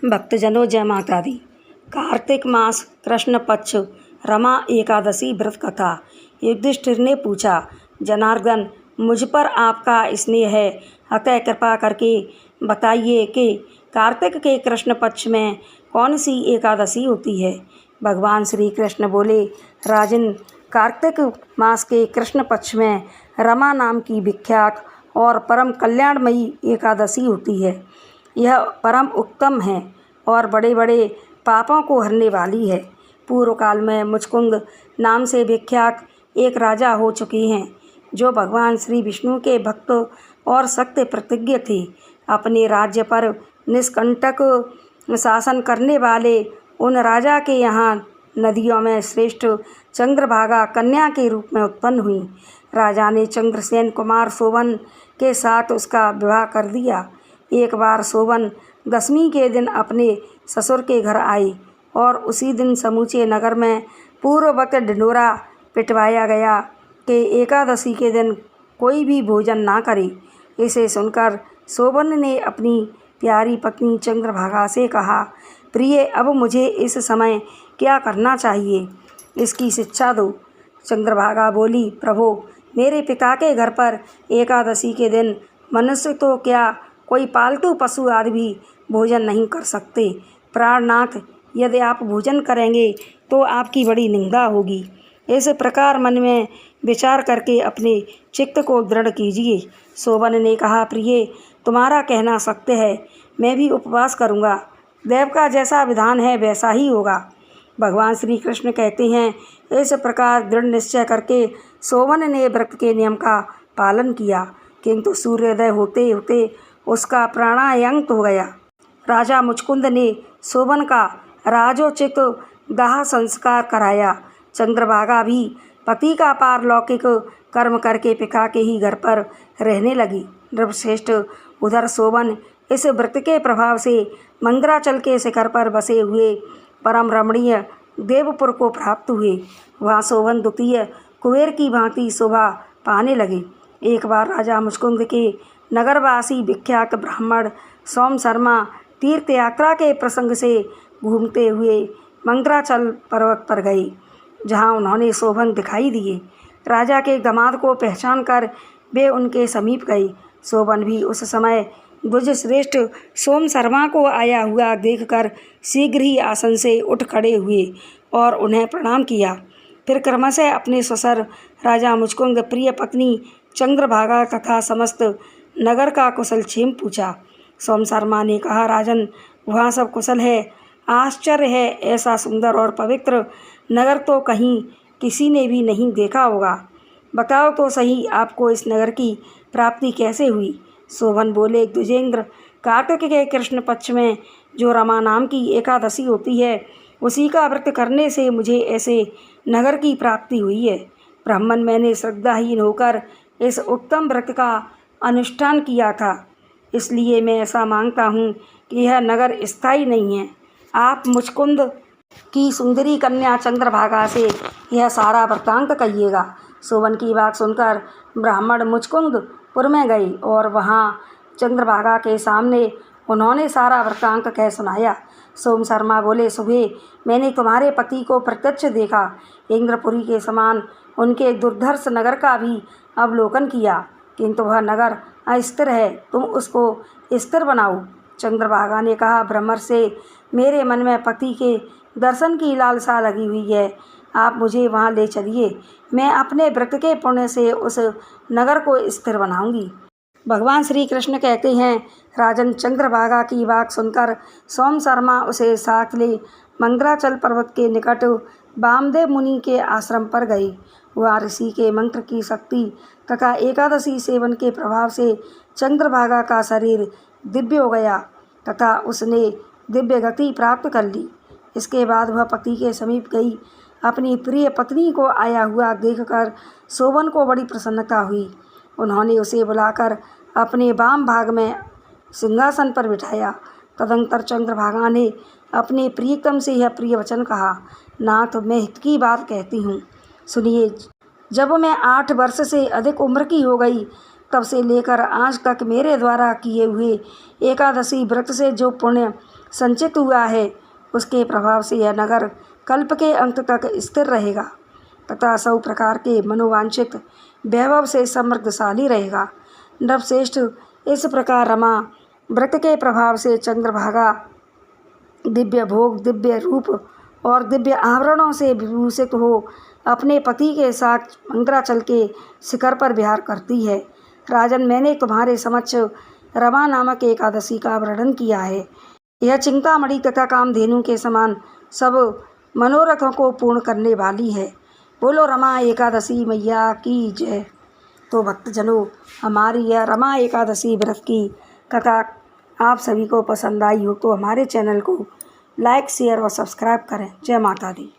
भक्तजनों जय माता दी। कार्तिक मास कृष्ण पक्ष रमा एकादशी व्रत कथा। युधिष्ठिर ने पूछा, जनार्दन, मुझ पर आपका स्नेह है, अतः कृपा करके बताइए कि कार्तिक के कृष्ण पक्ष में कौन सी एकादशी होती है। भगवान श्री कृष्ण बोले, राजन, कार्तिक मास के कृष्ण पक्ष में रमा नाम की विख्यात और परम कल्याणमयी एकादशी होती है। यह परम उत्तम है और बड़े बड़े पापों को हरने वाली है। पूर्व काल में मुचकुंद नाम से विख्यात एक राजा हो चुके हैं, जो भगवान श्री विष्णु के भक्त और सत्य प्रतिज्ञ थे। अपने राज्य पर निष्कंटक शासन करने वाले उन राजा के यहाँ नदियों में श्रेष्ठ चंद्रभागा कन्या के रूप में उत्पन्न हुई। राजा ने चंद्रसेन कुमार शोभन के साथ उसका विवाह कर दिया। एक बार शोभन दशमी के दिन अपने ससुर के घर आई और उसी दिन समूचे नगर में पूर्ववत ढिंढोरा पिटवाया गया कि एकादशी के दिन कोई भी भोजन ना करे। इसे सुनकर शोभन ने अपनी प्यारी पत्नी चंद्रभागा से कहा, प्रिय, अब मुझे इस समय क्या करना चाहिए, इसकी शिक्षा दो। चंद्रभागा बोली, प्रभु, मेरे पिता के घर पर एकादशी के दिन मनुष्य तो क्या, कोई पालतू पशु आदि भी भोजन नहीं कर सकते। प्राणनाथ, यदि आप भोजन करेंगे तो आपकी बड़ी निंदा होगी। इस प्रकार मन में विचार करके अपने चित्त को दृढ़ कीजिए। शोभन ने कहा, प्रिय, तुम्हारा कहना सत्य है, मैं भी उपवास करूँगा। देव का जैसा विधान है वैसा ही होगा। भगवान श्री कृष्ण कहते हैं, इस प्रकार दृढ़ निश्चय करके शोभन ने व्रत के नियम का पालन किया, किंतु सूर्योदय होते होते उसका प्राणायांत हो गया। राजा मुचकुंद ने शोभन का राजोचित दाह संस्कार कराया। चंद्रभागा भी पति का पारलौकिक कर्म करके पिता के ही घर पर रहने लगी। नृपश्रेष्ठ, उधर शोभन इस व्रत के प्रभाव से मंदराचल के शिखर पर बसे हुए परम रमणीय देवपुर को प्राप्त हुए। वहाँ शोभन द्वितीय कुबेर की भांति शोभा पाने लगे। एक बार राजा मुचकुंद के नगरवासी विख्यात ब्राह्मण सोम शर्मा तीर्थ यात्रा के प्रसंग से घूमते हुए मंदराचल पर्वत पर गए, जहाँ उन्होंने शोभन दिखाई दिए। राजा के दामाद को पहचान कर वे उनके समीप गए। शोभन भी उस समय द्विज श्रेष्ठ सोम शर्मा को आया हुआ देखकर शीघ्र ही आसन से उठ खड़े हुए और उन्हें प्रणाम किया। फिर क्रमशः अपने ससुर राजा मुचकुंद, प्रिय पत्नी चंद्रभागा तथा समस्त नगर का कुशल क्षेम पूछा। सोम शर्मा ने कहा, राजन, वहाँ सब कुशल है। आश्चर्य है, ऐसा सुंदर और पवित्र नगर तो कहीं किसी ने भी नहीं देखा होगा। बताओ तो सही, आपको इस नगर की प्राप्ति कैसे हुई। शोभन बोले, द्विजेंद्र, कार्तिक के कृष्ण पक्ष में जो रमा नाम की एकादशी होती है, उसी का व्रत करने से मुझे ऐसे नगर की प्राप्ति हुई है। ब्राह्मण, मैंने श्रद्धाहीन होकर इस उत्तम व्रत का अनुष्ठान किया था, इसलिए मैं ऐसा मानता हूँ कि यह नगर स्थायी नहीं है। आप मुचकुंद की सुंदरी कन्या चंद्रभागा से यह सारा वृत्तांत कहिएगा। शोभन की बात सुनकर ब्राह्मण मुचकुंदपुर में गए और वहाँ चंद्रभागा के सामने उन्होंने सारा वृत्तांत कह सुनाया। सोम शर्मा बोले, सुबह मैंने तुम्हारे पति को प्रत्यक्ष देखा। इंद्रपुरी के समान उनके दुर्धर्ष नगर का भी अवलोकन किया, किंतु वह नगर अस्थिर है, तुम उसको स्थिर बनाओ। चंद्रभागा ने कहा, भ्रमर से मेरे मन में पति के दर्शन की लालसा लगी हुई है, आप मुझे वहाँ ले चलिए। मैं अपने व्रत के पुण्य से उस नगर को स्थिर बनाऊंगी। भगवान श्री कृष्ण कहते हैं, राजन, चंद्रभागा की बात सुनकर सोम शर्मा उसे साथ ले मंदराचल पर्वत के निकट वामदेव मुनि के आश्रम पर गए। वह ऋषि के मंत्र की शक्ति तथा एकादशी सेवन के प्रभाव से चंद्रभागा का शरीर दिव्य हो गया तथा उसने दिव्य गति प्राप्त कर ली। इसके बाद वह पति के समीप गई। अपनी प्रिय पत्नी को आया हुआ देखकर शोभन को बड़ी प्रसन्नता हुई। उन्होंने उसे बुलाकर अपने वाम भाग में सिंहासन पर बिठाया। तदंतर चंद्रभागा ने अपने प्रियतम से यह प्रिय वचन कहा, नाथ, मैं हित की बात कहती हूँ, सुनिए। जब मैं 8 वर्ष से अधिक उम्र की हो गई, तब से लेकर आज तक मेरे द्वारा किए हुए एकादशी व्रत से जो पुण्य संचित हुआ है उसके प्रभाव से यह नगर कल्प के अंत तक स्थिर रहेगा तथा सब प्रकार के मनोवांछित वैभव से समृद्धशाली रहेगा। नरश्रेष्ठ, इस प्रकार रमा व्रत के प्रभाव से चंद्रभागा दिव्य भोग, दिव्य रूप और दिव्य आवरणों से विभूषित हो अपने पति के साथ मंद्राचल के शिखर पर विहार करती है। राजन, मैंने तुम्हारे समक्ष रमा नामक एकादशी का वर्णन किया है। यह चिंतामणि तथा कामधेनु के समान सब मनोरथों को पूर्ण करने वाली है। बोलो रमा एकादशी मैया की जय। तो भक्तजनों, हमारी यह रमा एकादशी व्रत की कथा आप सभी को पसंद आई हो तो हमारे चैनल को लाइक, शेयर और सब्सक्राइब करें। जय माता दी।